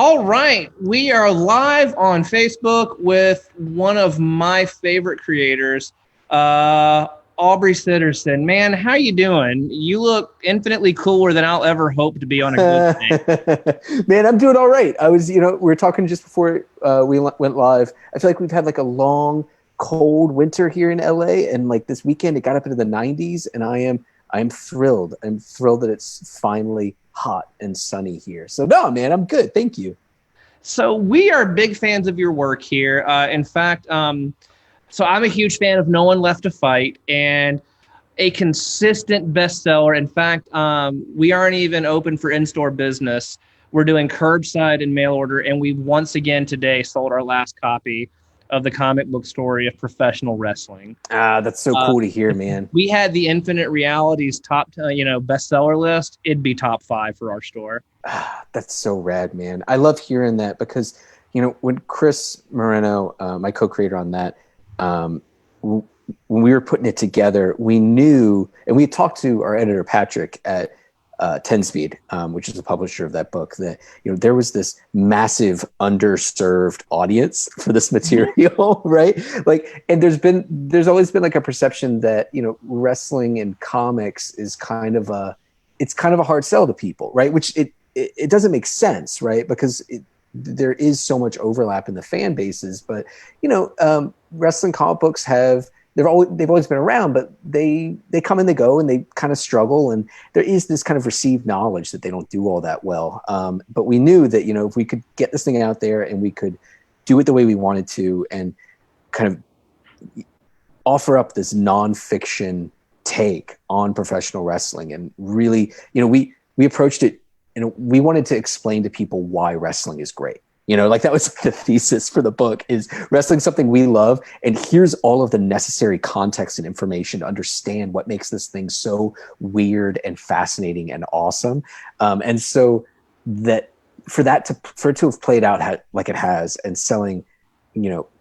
All right, we are live on Facebook with one of my favorite creators, Aubrey Sitterson. Man, how you doing? You look infinitely cooler than I'll ever hope to be on a good day. Man, I'm doing all right. We were talking just before we went live. I feel like we've had like a long, cold winter here in LA, and like this weekend it got up into the 90s, and I'm thrilled. I'm thrilled that it's finally hot and sunny here. So no, man, I'm good. Thank you. So we are big fans of your work here. In fact, so I'm a huge fan of No One Left to Fight and a consistent bestseller. In fact, we aren't even open for in-store business. We're doing curbside and mail order, and we once again today sold our last copy of the comic book story of professional wrestling. That's so cool to hear, man. We had the Infinite Realities top, bestseller list. It'd be top 5 for our store. That's so rad, man. I love hearing that because, when Chris Moreno, my co-creator on that, when we were putting it together, we knew, and we talked to our editor, Patrick, at 10 Speed, which is the publisher of that book, that there was this massive underserved audience for this material, right? Like, and there's always been like a perception that wrestling and comics is kind of a hard sell to people, right? Which it doesn't make sense, right? Because there is so much overlap in the fan bases, but wrestling comic books they've always been around, but they come and they go, and they kind of struggle, and there is this kind of received knowledge that they don't do all that well. But we knew that if we could get this thing out there and we could do it the way we wanted to, and kind of offer up this nonfiction take on professional wrestling, and really, we approached it, we wanted to explain to people why wrestling is great. Like that was the thesis for the book, is wrestling something we love, and here's all of the necessary context and information to understand what makes this thing so weird and fascinating and awesome. And so that for it to have played out like it has, and selling,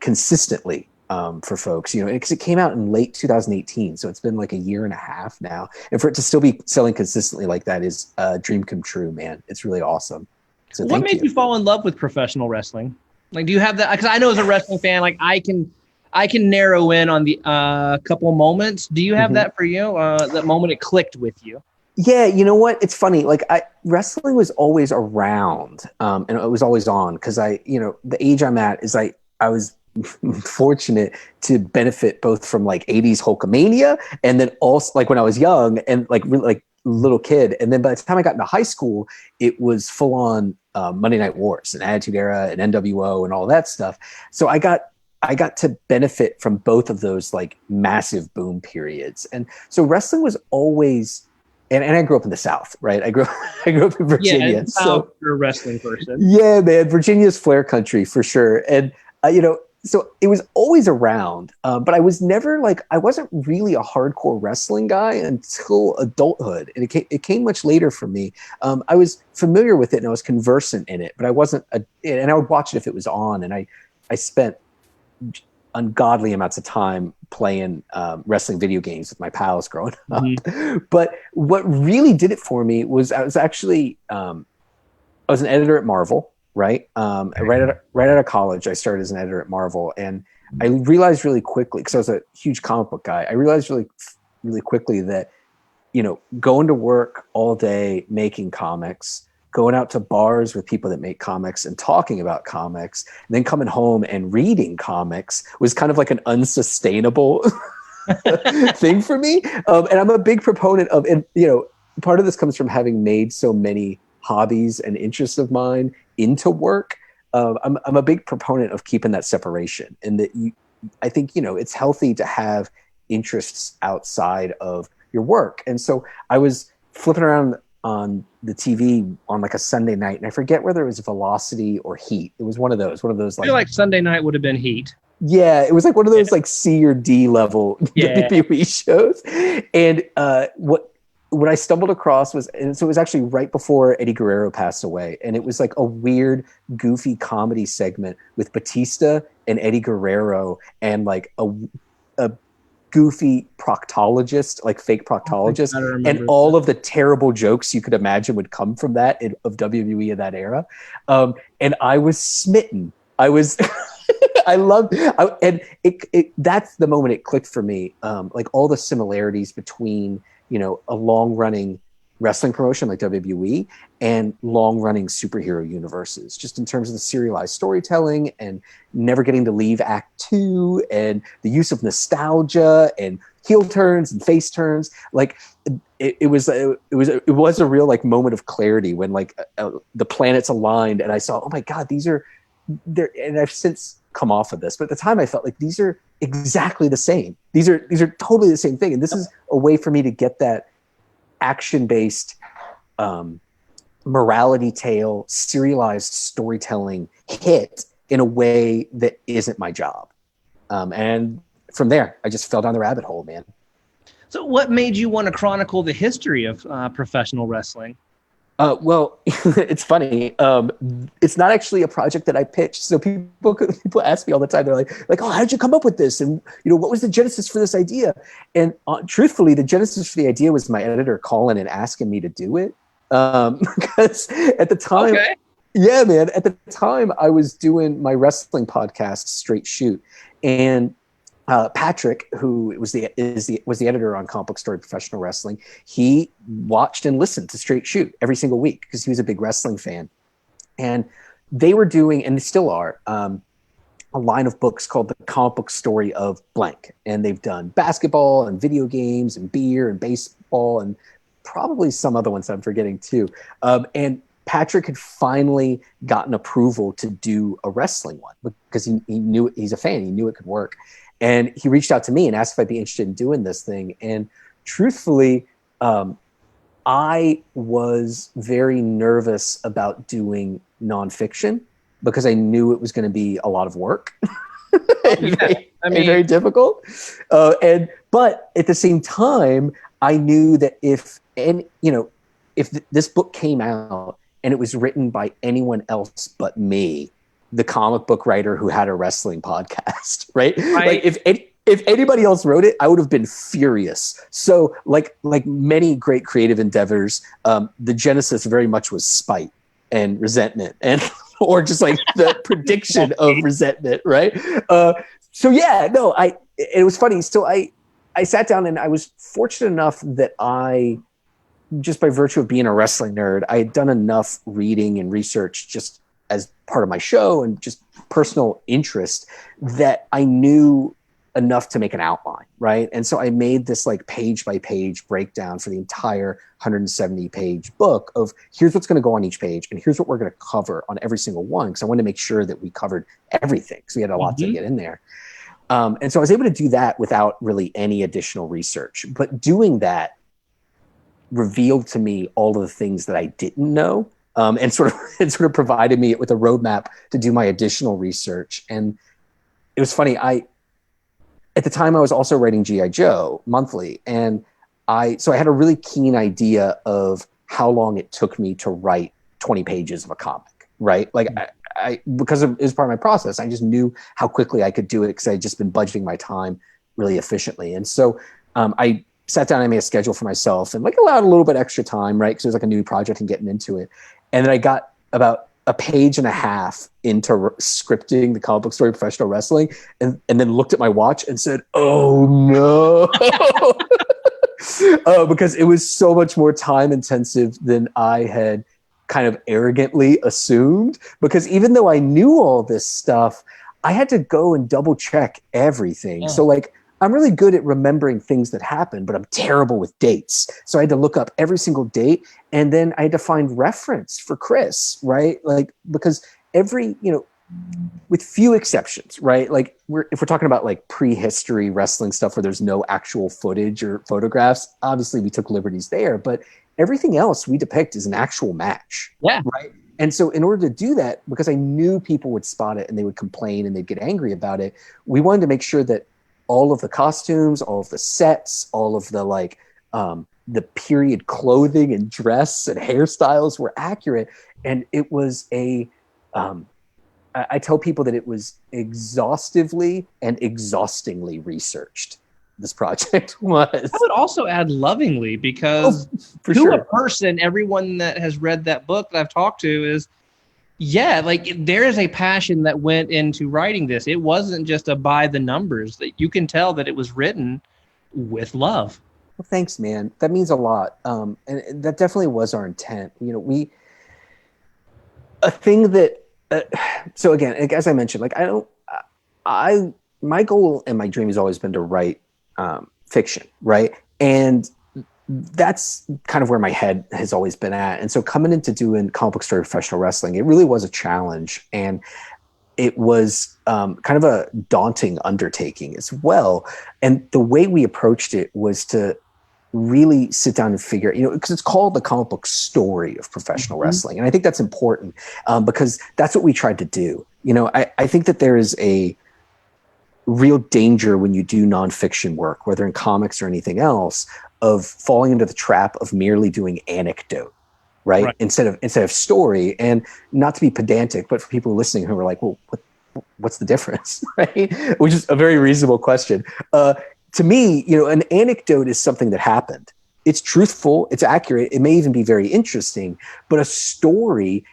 consistently for folks, because it came out in late 2018, so it's been like a year and a half now, and for it to still be selling consistently like that is a dream come true, man. It's really awesome. So what made you fall in love with professional wrestling? Like, do you have that? Because I know as a wrestling fan, like I can narrow in on the couple moments. Do you have that for you? That moment it clicked with you? Yeah, you know what? It's funny. Like wrestling was always around, and it was always on, because the age I'm at is I was fortunate to benefit both from like 80s Hulkamania, and then also like when I was young and like really like little kid, and then by the time I got into high school, it was full on Monday Night Wars and Attitude Era and NWO and all that stuff. So I got to benefit from both of those like massive boom periods, and so wrestling was always. And I grew up in the South, right? I grew up in Virginia. Yeah, so you're a wrestling person. Yeah, man, Virginia's flair country for sure, and so it was always around, but I was never I wasn't really a hardcore wrestling guy until adulthood. And it came much later for me. I was familiar with it and I was conversant in it, but I wasn't, and I would watch it if it was on. And I spent ungodly amounts of time playing wrestling video games with my pals growing up. But what really did it for me was I was an editor at Marvel. Right. Right out of college, I started as an editor at Marvel, and I realized really quickly, because I was a huge comic book guy, I realized really quickly that, going to work all day making comics, going out to bars with people that make comics and talking about comics, and then coming home and reading comics was kind of like an unsustainable thing for me. And I'm a big proponent of, and part of this comes from having made so many hobbies and interests of mine into work. I'm a big proponent of keeping that separation, and that I think it's healthy to have interests outside of your work. And so I was flipping around on the TV on like a Sunday night, and I forget whether it was Velocity or Heat. It was one of those I feel like Sunday night would have been Heat. Yeah, it was like one of those like C or D level WWE shows. And what I stumbled across was, and so it was actually right before Eddie Guerrero passed away, and it was like a weird, goofy comedy segment with Batista and Eddie Guerrero, and like a goofy proctologist, like fake proctologist, I and remember all that. of the terrible jokes you could imagine would come from that of WWE in that era. And I was smitten. I was, I loved, and that's the moment it clicked for me. Like all the similarities between, a long running wrestling promotion like WWE and long running superhero universes, just in terms of the serialized storytelling and never getting to leave act 2 and the use of nostalgia and heel turns and face turns. Like it was a real like moment of clarity when like the planets aligned and I saw, oh my God, these are there. And I've since come off of this, but at the time I felt like these are exactly the same. These are totally the same thing. And this is a way for me to get that action-based morality tale, serialized storytelling hit in a way that isn't my job. And from there, I just fell down the rabbit hole, man. So, what made you want to chronicle the history of professional wrestling? Well, it's funny. It's not actually a project that I pitched. So people ask me all the time. They're like, oh, how did you come up with this? And what was the genesis for this idea? And truthfully, the genesis for the idea was my editor calling and asking me to do it. Because at the time, Okay. yeah, man, at the time I was doing my wrestling podcast, Straight Shoot, and Patrick, who was the editor on Comic Book Story Professional Wrestling, he watched and listened to Straight Shoot every single week because he was a big wrestling fan. And they were doing, and they still are, a line of books called The Comic Book Story of Blank. And they've done basketball and video games and beer and baseball and probably some other ones I'm forgetting too. And Patrick had finally gotten approval to do a wrestling one because he knew, he's a fan, he knew it could work. And he reached out to me and asked if I'd be interested in doing this thing. And truthfully, I was very nervous about doing nonfiction because I knew it was going to be a lot of work. And very difficult. But at the same time, I knew that if this book came out and it was written by anyone else but me, the comic book writer who had a wrestling podcast, right? Like if anybody else wrote it, I would have been furious. So like many great creative endeavors, the genesis very much was spite and resentment and or just like the prediction of resentment, right? So yeah, no, it was funny. So I sat down and I was fortunate enough that I, just by virtue of being a wrestling nerd, I had done enough reading and research just as part of my show and just personal interest that I knew enough to make an outline, right? And so I made this like page by page breakdown for the entire 170 page book of here's what's going to go on each page and here's what we're going to cover on every single one, because I wanted to make sure that we covered everything because we had a lot to get in there. And so I was able to do that without really any additional research. But doing that revealed to me all of the things that I didn't know, and sort of provided me with a roadmap to do my additional research. And it was funny. At the time I was also writing G.I. Joe monthly. And so I had a really keen idea of how long it took me to write 20 pages of a comic, right? Like because it was part of my process. I just knew how quickly I could do it because I had just been budgeting my time really efficiently. And so I sat down and made a schedule for myself and like allowed a little bit extra time, right? Because it was like a new project and getting into it. And then I got about a page and a half into scripting the Comic Book Story Professional Wrestling and then looked at my watch and said, oh no. Because it was so much more time intensive than I had kind of arrogantly assumed. Because even though I knew all this stuff, I had to go and double check everything. Yeah. So like, I'm really good at remembering things that happened, but I'm terrible with dates. So I had to look up every single date, and then I had to find reference for Chris, right? Like, because with few exceptions, right? Like if we're talking about like prehistory wrestling stuff where there's no actual footage or photographs, obviously we took liberties there, but everything else we depict is an actual match. Yeah. Right. And so in order to do that, because I knew people would spot it and they would complain and they'd get angry about it, we wanted to make sure that all of the costumes, all of the sets, all of the like the period clothing and dress and hairstyles were accurate. And it was I tell people that it was exhaustively and exhaustingly researched. this project was. I would also add lovingly, because for to sure. a person, everyone that has read that book that I've talked to is, yeah, like there is a passion that went into writing this. It wasn't just a by the numbers. That you can tell that it was written with love. Well, thanks, man. That means a lot. And that definitely was our intent. You know, a thing that, so again, like, as I mentioned, like my goal and my dream has always been to write fiction, right? And that's kind of where my head has always been at. And so coming into doing comic book story professional wrestling, it really was a challenge. And it was kind of a daunting undertaking as well. And the way we approached it was to really sit down and figure, because it's called the comic book story of professional wrestling. And I think that's important because that's what we tried to do. I think that there is a real danger when you do nonfiction work, whether in comics or anything else, of falling into the trap of merely doing anecdote, right? Instead of story. And not to be pedantic, but for people listening who are like, well, what's the difference, right? Which is a very reasonable question. To me, an anecdote is something that happened. It's truthful, it's accurate, it may even be very interesting, but a story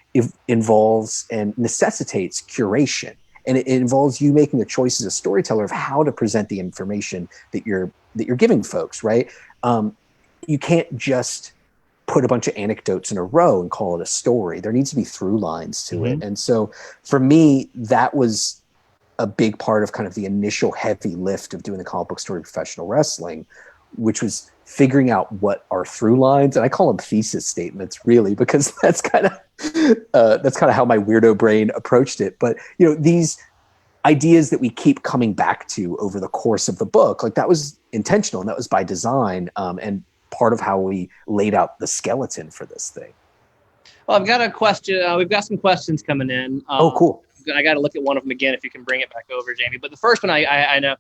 involves and necessitates curation. And it involves you making a choice as a storyteller of how to present the information that you're giving folks, right? You can't just put a bunch of anecdotes in a row and call it a story. There needs to be through lines to it. And so for me, that was a big part of kind of the initial heavy lift of doing the comic book story professional wrestling, which was figuring out what are through lines. And I call them thesis statements, really, because that's kind of how my weirdo brain approached it. But, these ideas that we keep coming back to over the course of the book, like that was intentional and that was by design. And part of how we laid out the skeleton for this thing. Well, I've got a question. We've got some questions coming in. Oh, cool. I got to look at one of them again if you can bring it back over, Jamie. But the first one I know.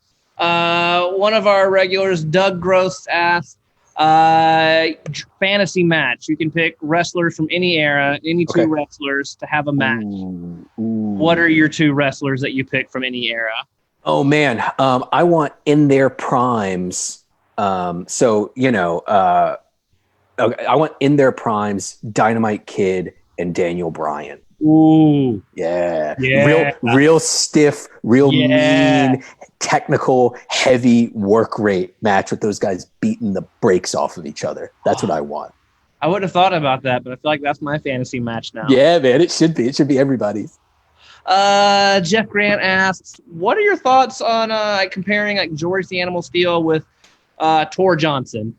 One of our regulars, Doug Gross, asked, fantasy match. You can pick wrestlers from any era, any two wrestlers to have a match. Ooh. What are your two wrestlers that you pick from any era? Oh, man. I want in their primes. I want in their primes Dynamite Kid and Daniel Bryan. Ooh. Yeah. Real stiff, mean, technical, heavy work rate match with those guys beating the brakes off of each other. That's what I want. I wouldn't have thought about that, but I feel like that's my fantasy match now. Yeah, man, it should be. It should be everybody's. Jeff Grant asks, what are your thoughts on comparing like George the Animal Steel with Tor Johnson?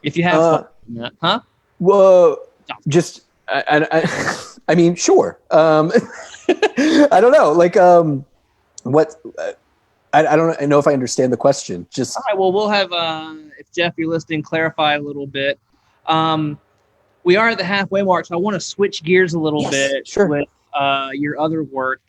If you have fun, huh? Well, just I mean, sure. I don't know. Like, what? I don't know if I understand the question. Just all right. Well, we'll have if Jeff, you're listening, clarify a little bit. We are at the halfway mark, so I want to switch gears a little bit with your other work.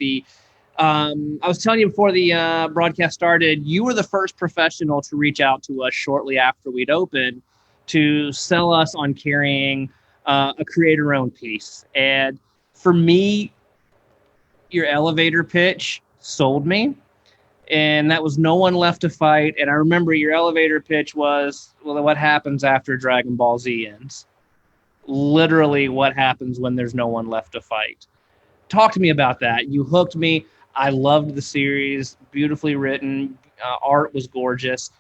I was telling you before the broadcast started, you were the first professional to reach out to us shortly after we'd opened to sell us on carrying a creator-owned piece. And for me, your elevator pitch sold me. And that was No One Left to Fight. And I remember your elevator pitch was, well, what happens after Dragon Ball Z ends? Literally what happens when there's no one left to fight. Talk to me about that. You hooked me. I loved the series. Beautifully written. Art was gorgeous.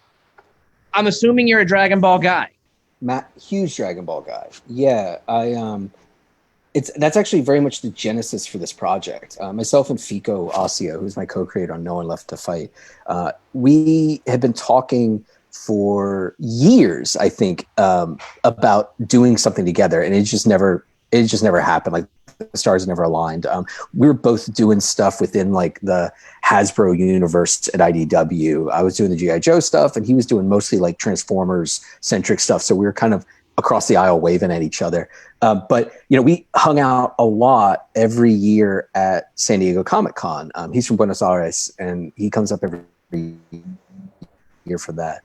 I'm assuming you're a Dragon Ball guy. Matt, huge Dragon Ball guy. Yeah, that's actually very much the genesis for this project. Myself and Fico Ossio, who's my co-creator on No One Left to Fight, we had been talking for years, I think, about doing something together, and it just never happened. Like the stars never aligned. We were both doing stuff within like the Hasbro universe at IDW. I was doing the G.I. Joe stuff, and he was doing mostly like Transformers centric stuff. So we were kind of across the aisle waving at each other. But we hung out a lot every year at San Diego Comic-Con. He's from Buenos Aires, and he comes up every year for that.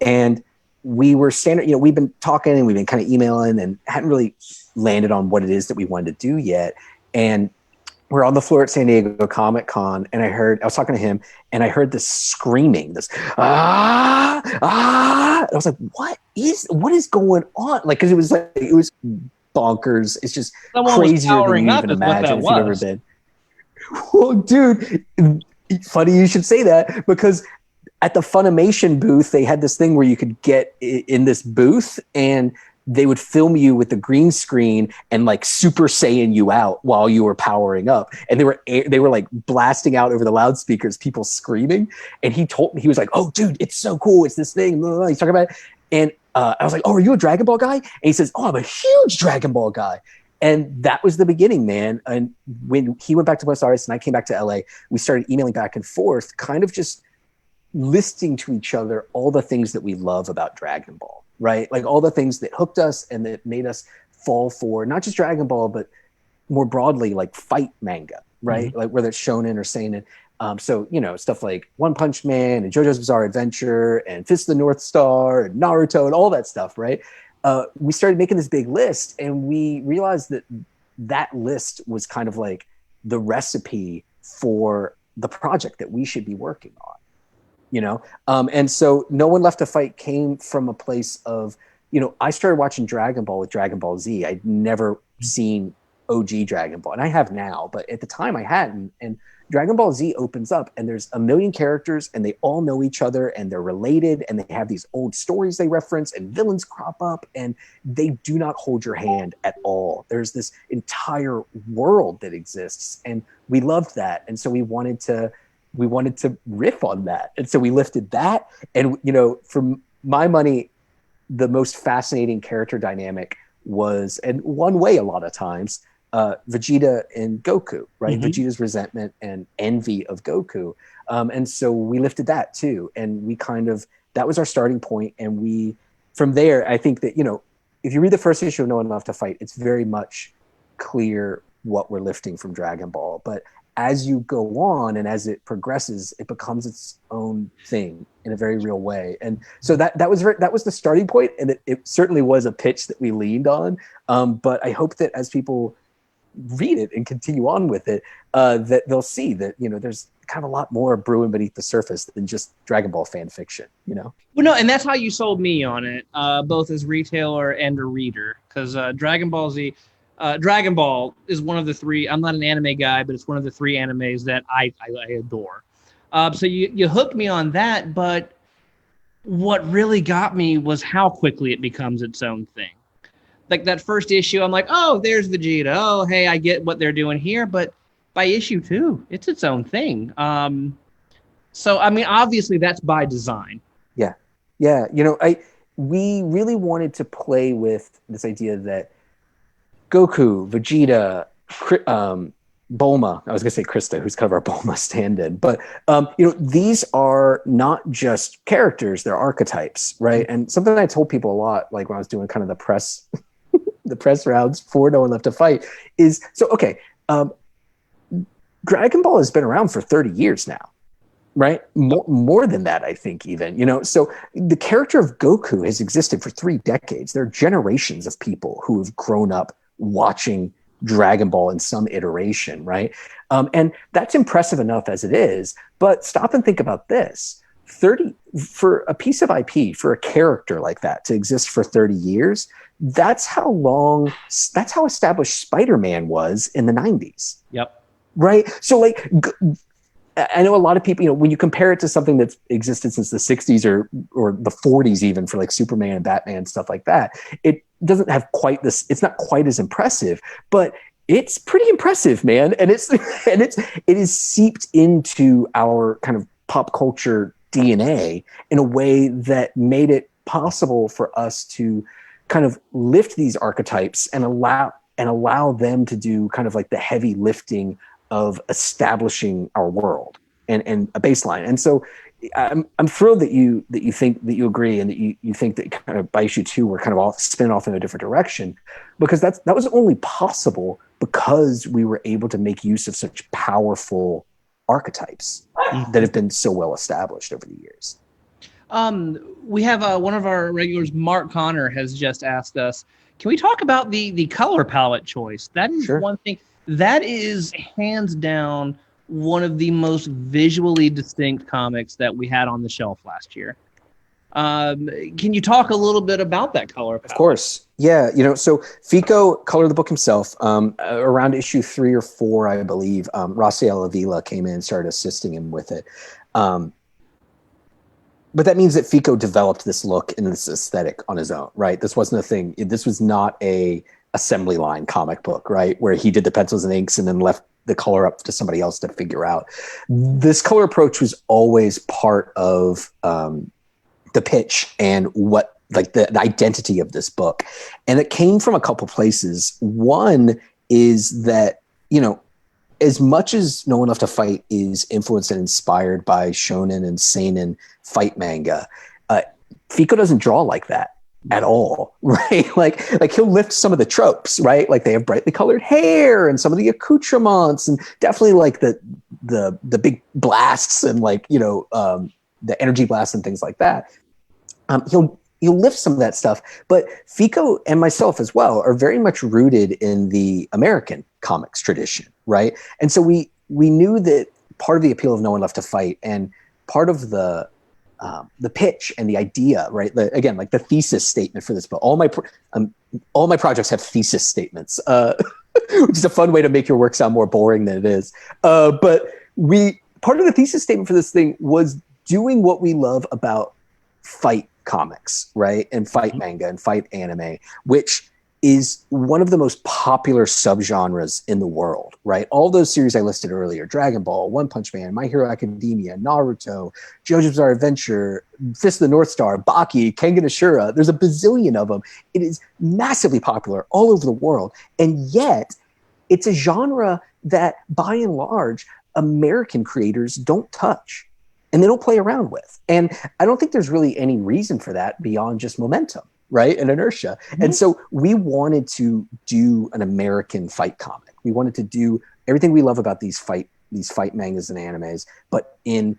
And we were standing, we've been talking and we've been kind of emailing and hadn't really landed on what it is that we wanted to do yet. And we're on the floor at San Diego Comic Con, and I was talking to him, and I heard this screaming, this And I was like, what is going on? Like, because it was bonkers. It's just Someone was crazier than powering you up even is what imagine that if you've ever was. been. Well, dude, funny you should say that, because at the Funimation booth, they had this thing where you could get in this booth, and they would film you with the green screen and like Super Saiyan you out while you were powering up. And they were like blasting out over the loudspeakers, people screaming. And he told me, he was like, "Oh, dude, it's so cool. It's this thing." He's talking about it. And I was like, "Oh, are you a Dragon Ball guy?" And he says, "Oh, I'm a huge Dragon Ball guy." And that was the beginning, man. And when he went back to Buenos Aires and I came back to LA, we started emailing back and forth, kind of just listing to each other all the things that we love about Dragon Ball, right? Like all the things that hooked us and that made us fall for not just Dragon Ball, but more broadly, like fight manga, right? Mm-hmm. Like whether it's shonen or seinen. So, stuff like One Punch Man and JoJo's Bizarre Adventure and Fist of the North Star and Naruto and all that stuff, right? We started making this big list, and we realized that list was kind of like the recipe for the project that we should be working on. And so No One Left to Fight came from a place of, I started watching Dragon Ball with Dragon Ball Z. I'd never seen OG Dragon Ball, and I have now, but at the time I hadn't. And Dragon Ball Z opens up, and there's a million characters, and they all know each other, and they're related, and they have these old stories they reference, and villains crop up, and they do not hold your hand at all. There's this entire world that exists, and we loved that, and so we wanted to riff on that. And so we lifted that. And, for my money, the most fascinating character dynamic was, and one way a lot of times, Vegeta and Goku, right? Mm-hmm. Vegeta's resentment and envy of Goku. And so we lifted that too. And that was our starting point. And from there, I think that, if you read the first issue of No One Left to Fight, it's very much clear what we're lifting from Dragon Ball. But as you go on and as it progresses, it becomes its own thing in a very real way. And so that was the starting point, and it certainly was a pitch that we leaned on. But I hope that as people read it and continue on with it, that they'll see that, there's kind of a lot more brewing beneath the surface than just Dragon Ball fan fiction, Well, no, and that's how you sold me on it, both as retailer and a reader, because Dragon Ball Z, Dragon Ball is one of the three. I'm not an anime guy, but it's one of the three animes that I adore. So you hooked me on that, but what really got me was how quickly it becomes its own thing. Like that first issue, I'm like, oh, there's Vegeta. Oh, hey, I get what they're doing here. But by issue 2, it's its own thing. So, I mean, obviously that's by design. Yeah. We really wanted to play with this idea that Goku, Vegeta, Bulma, I was going to say Krista, who's kind of our Bulma stand-in, but, these are not just characters, they're archetypes, right? And something I told people a lot, like when I was doing kind of the press rounds for No One Left to Fight is, Dragon Ball has been around for 30 years now, right? More than that, I think, even, so the character of Goku has existed for 3 decades. There are generations of people who have grown up watching Dragon Ball in some iteration, right? And that's impressive enough as it is, but stop and think about this. For a piece of IP, for a character like that to exist for 30 years, that's how established Spider-Man was in the 90s. Yep. Right? So I know a lot of people, when you compare it to something that's existed since the 60s or the 40s, even for like Superman and Batman, stuff like that, it doesn't have quite this, it's not quite as impressive, but it's pretty impressive, man. And it is seeped into our kind of pop culture DNA in a way that made it possible for us to kind of lift these archetypes and allow them to do kind of like the heavy lifting of establishing our world and a baseline. And so I'm thrilled that you think that you agree and that you think that kind of by issue 2 we're kind of spinning off in a different direction, because that was only possible because we were able to make use of such powerful archetypes that have been so well established over the years. We have one of our regulars, Mark Connor, has just asked us, can we talk about the color palette choice? That is One thing. That is hands down one of the most visually distinct comics that we had on the shelf last year. Can you talk a little bit about that color palette? Of course. Yeah. So Fico colored the book himself. Around issue 3 or 4, I believe, Rafael Avila came in and started assisting him with it. But that means that Fico developed this look and this aesthetic on his own, right? This wasn't a thing. This was not a assembly line comic book, right? Where he did the pencils and inks and then left the color up to somebody else to figure out. This color approach was always part of the pitch and what, like, the identity of this book. And it came from a couple places. One is that, as much as No One Left to Fight is influenced and inspired by shonen and seinen fight manga, Fico doesn't draw like that at all, right? Like he'll lift some of the tropes, right? Like they have brightly colored hair and some of the accoutrements, and definitely like the big blasts and the energy blasts and things like that. He'll lift some of that stuff, but Fico and myself as well are very much rooted in the American comics tradition, right? And so we knew that part of the appeal of No One Left to Fight and part of the pitch and the idea, right? Again, like the thesis statement for this book. All my projects have thesis statements, which is a fun way to make your work sound more boring than it is. But part of the thesis statement for this thing was doing what we love about fight comics, right? And fight manga and fight anime, which is one of the most popular subgenres in the world, right? All those series I listed earlier, Dragon Ball, One Punch Man, My Hero Academia, Naruto, JoJo's Bizarre Adventure, Fist of the North Star, Baki, Kengan Ashura, there's a bazillion of them. It is massively popular all over the world. And yet it's a genre that by and large, American creators don't touch and they don't play around with. And I don't think there's really any reason for that beyond just momentum, right? And inertia. Mm-hmm. And so we wanted to do an American fight comic. We wanted to do everything we love about these fight mangas and animes, but in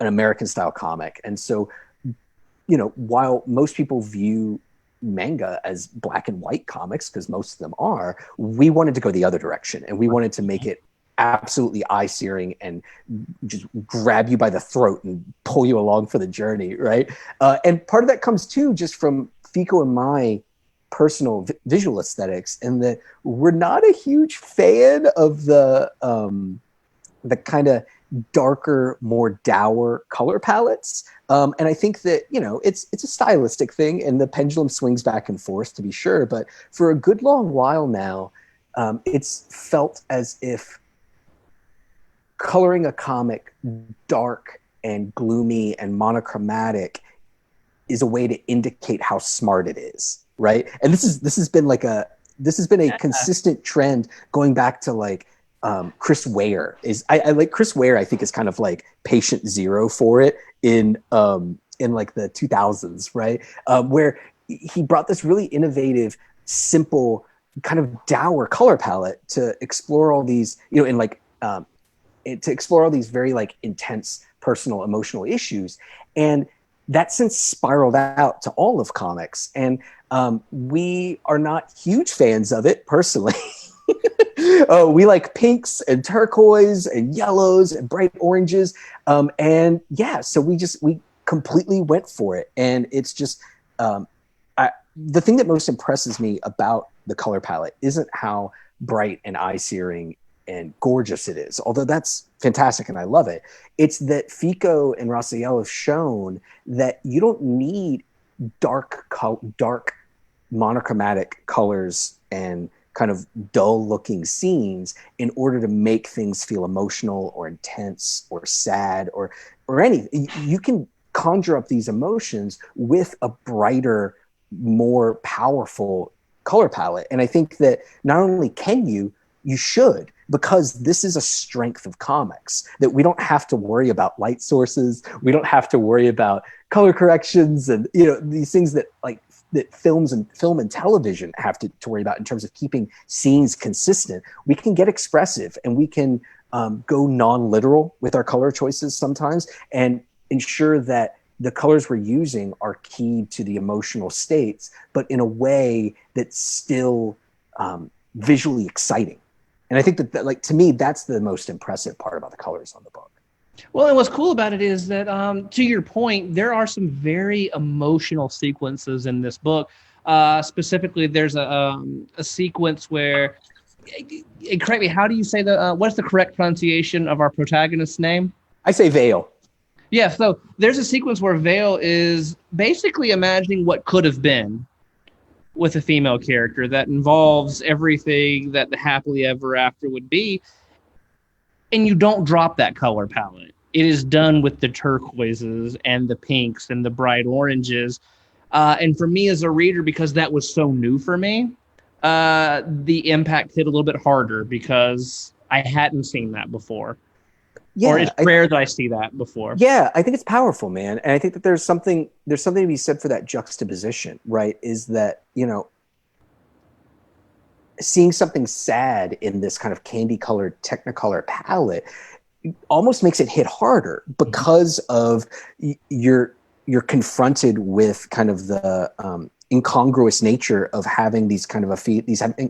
an American style comic. And so, while most people view manga as black and white comics, because most of them are, we wanted to go the other direction. And we wanted to make it absolutely eye-searing and just grab you by the throat and pull you along for the journey, right? And part of that comes too just from Fico and my personal visual aesthetics, and that we're not a huge fan of the kind of darker, more dour color palettes. And I think that, it's a stylistic thing and the pendulum swings back and forth, to be sure. But for a good long while now, it's felt as if coloring a comic dark and gloomy and monochromatic is a way to indicate how smart it is, right? And this has been a consistent trend going back to Chris Ware. I like Chris Ware. I think is kind of like patient zero for it in like the 2000s, right? Where he brought this really innovative, simple kind of dour color palette to explore all these, to explore all these very intense personal emotional issues. And that since spiraled out to all of comics. And we are not huge fans of it personally. We like pinks and turquoise and yellows and bright oranges. So we completely went for it. And it's just, the thing that most impresses me about the color palette isn't how bright and eye-searing and gorgeous it is, although that's fantastic and I love it. It's that Fico and Rafael have shown that you don't need dark monochromatic colors and kind of dull looking scenes in order to make things feel emotional or intense or sad or anything. You can conjure up these emotions with a brighter, more powerful color palette. And I think that not only can you should, because this is a strength of comics, that we don't have to worry about light sources. We don't have to worry about color corrections and, these things that film and television have to worry about in terms of keeping scenes consistent. We can get expressive and we can go non-literal with our color choices sometimes and ensure that the colors we're using are keyed to the emotional states, but in a way that's still visually exciting. And I think that like, to me, that's the most impressive part about the colors on the book. Well, and what's cool about it is that, to your point, there are some very emotional sequences in this book. Specifically, there's a sequence where, correct me, how do you say what's the correct pronunciation of our protagonist's name? I say Vale. Yeah, so there's a sequence where Vale is basically imagining what could have been with a female character that involves everything that the happily ever after would be, and you don't drop that color palette. It is done with the turquoises and the pinks and the bright oranges. And for me as a reader, because that was so new for me, the impact hit a little bit harder because I hadn't seen that before. Yeah, or it's rare that I see that before. Yeah, I think it's powerful, man. And I think that there's something to be said for that juxtaposition, right? Is that, you know, seeing something sad in this kind of candy colored Technicolor palette almost makes it hit harder because of you're confronted with kind of the incongruous nature of having these kind of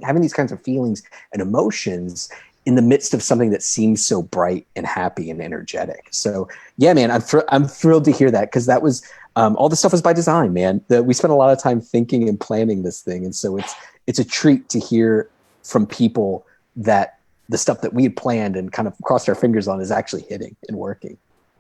having these kinds of feelings and emotions in the midst of something that seems so bright and happy and energetic. So yeah, man, I'm thrilled to hear that, because that was all the stuff was by design, man. We spent a lot of time thinking and planning this thing, and so it's a treat to hear from people that the stuff that we had planned and kind of crossed our fingers on is actually hitting and working.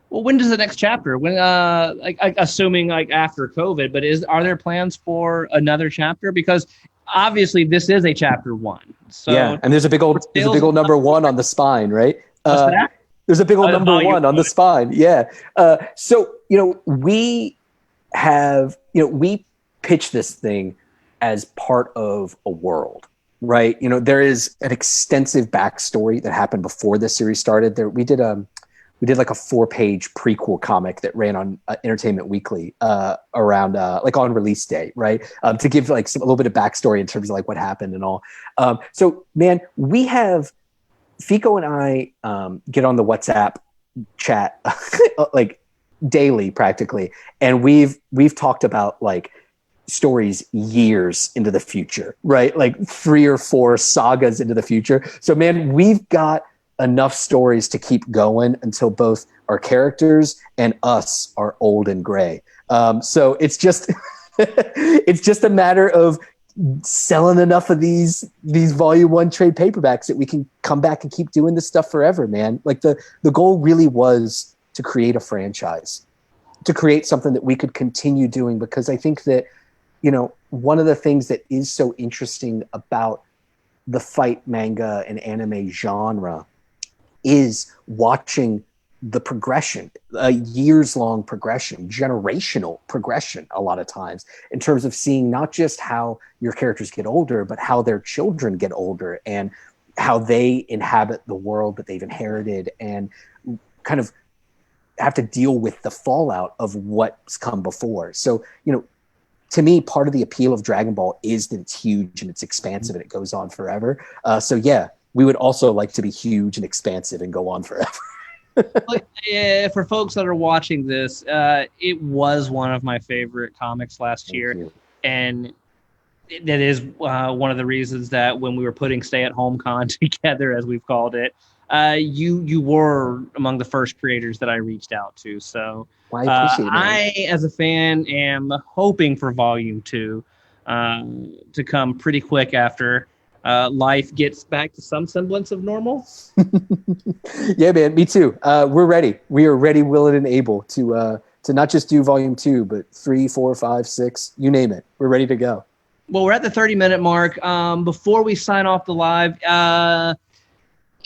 Well, when does the next chapter? When, assuming like after COVID, but are there plans for another chapter? Because obviously this is a chapter 1. So yeah, and there's a big old number 1 on the spine, right? What's that? There's a big old number 1 on the spine. Yeah. So, you know, we pitch this thing as part of a world, right? You know, there is an extensive backstory that happened before this series started. We did like a 4-page prequel comic that ran on Entertainment Weekly around like on release day, right? To give like a little bit of backstory in terms of like what happened and all. So man, we have Fico and I get on the WhatsApp chat like daily practically, and we've talked about like stories years into the future, right? Like 3 or 4 sagas into the future. So man, we've got enough stories to keep going until both our characters and us are old and gray. So it's just it's just a matter of selling enough of these volume 1 trade paperbacks that we can come back and keep doing this stuff forever, man. Like the goal really was to create a franchise, to create something that we could continue doing, because I think that, you know, one of the things that is so interesting about the fight manga and anime genre is watching the progression, a years-long progression, generational progression a lot of times, in terms of seeing not just how your characters get older, but how their children get older and how they inhabit the world that they've inherited and kind of have to deal with the fallout of what's come before. So, you know, to me, part of the appeal of Dragon Ball is that it's huge and it's expansive and it goes on forever. So yeah, we would also like to be huge and expansive and go on forever. For folks that are watching this, it was one of my favorite comics last year. And that is one of the reasons that when we were putting Stay at Home Con together, as we've called it, you were among the first creators that I reached out to. So well, I appreciate it, man. I, as a fan, am hoping for Volume 2 to come pretty quick after life gets back to some semblance of normal. Yeah, man, me too. We're ready. We are ready, willing, and able to not just do Volume 2, but 3, 4, 5, 6, you name it. We're ready to go. Well, we're at the 30-minute mark. Before we sign off the live,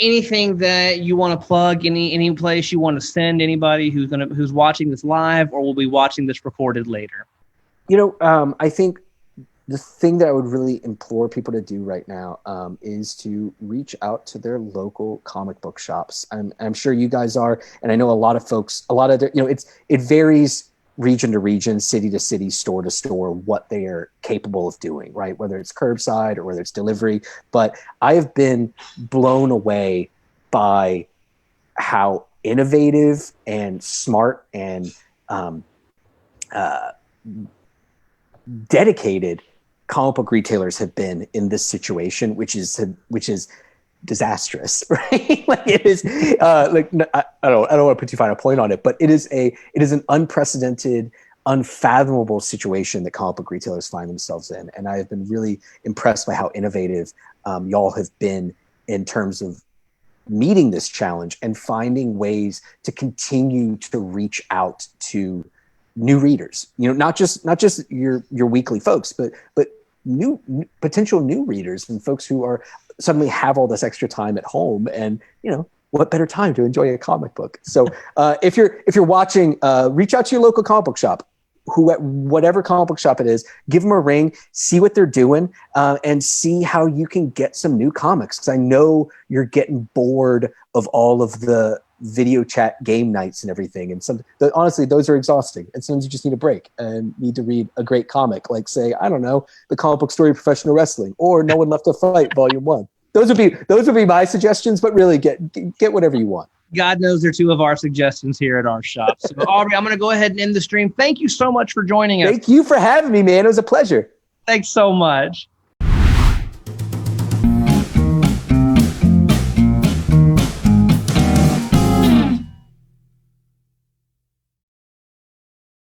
anything that you want to plug, any place you want to send anybody who's watching this live or will be watching this recorded later? You know, I think the thing that I would really implore people to do right now is to reach out to their local comic book shops. I'm sure you guys are, and I know a lot of folks, it varies region to region, city to city, store to store, what they are capable of doing, right? Whether it's curbside or whether it's delivery. But I have been blown away by how innovative and smart and dedicated comic book retailers have been in this situation, which is disastrous, right? Like it is I don't want to put too fine a point on it, but it is an unprecedented, unfathomable situation that comic book retailers find themselves in. And I have been really impressed by how innovative y'all have been in terms of meeting this challenge and finding ways to continue to reach out to new readers, not just your weekly folks, but new potential new readers and folks who are suddenly have all this extra time at home. And what better time to enjoy a comic book? So if you're watching, reach out to your local comic book shop, whatever comic book shop it is, give them a ring, see what they're doing, and see how you can get some new comics. Because I know you're getting bored of all of the video chat game nights and everything. And honestly, those are exhausting. And sometimes you just need a break and need to read a great comic, like say, I don't know, The Comic Book Story of Professional Wrestling or No One Left to Fight, Volume 1. Those would be my suggestions, but really get whatever you want. God knows they're two of our suggestions here at our shop. So Aubrey, I'm going to go ahead and end the stream. Thank you so much for joining us. Thank you for having me, man. It was a pleasure. Thanks so much.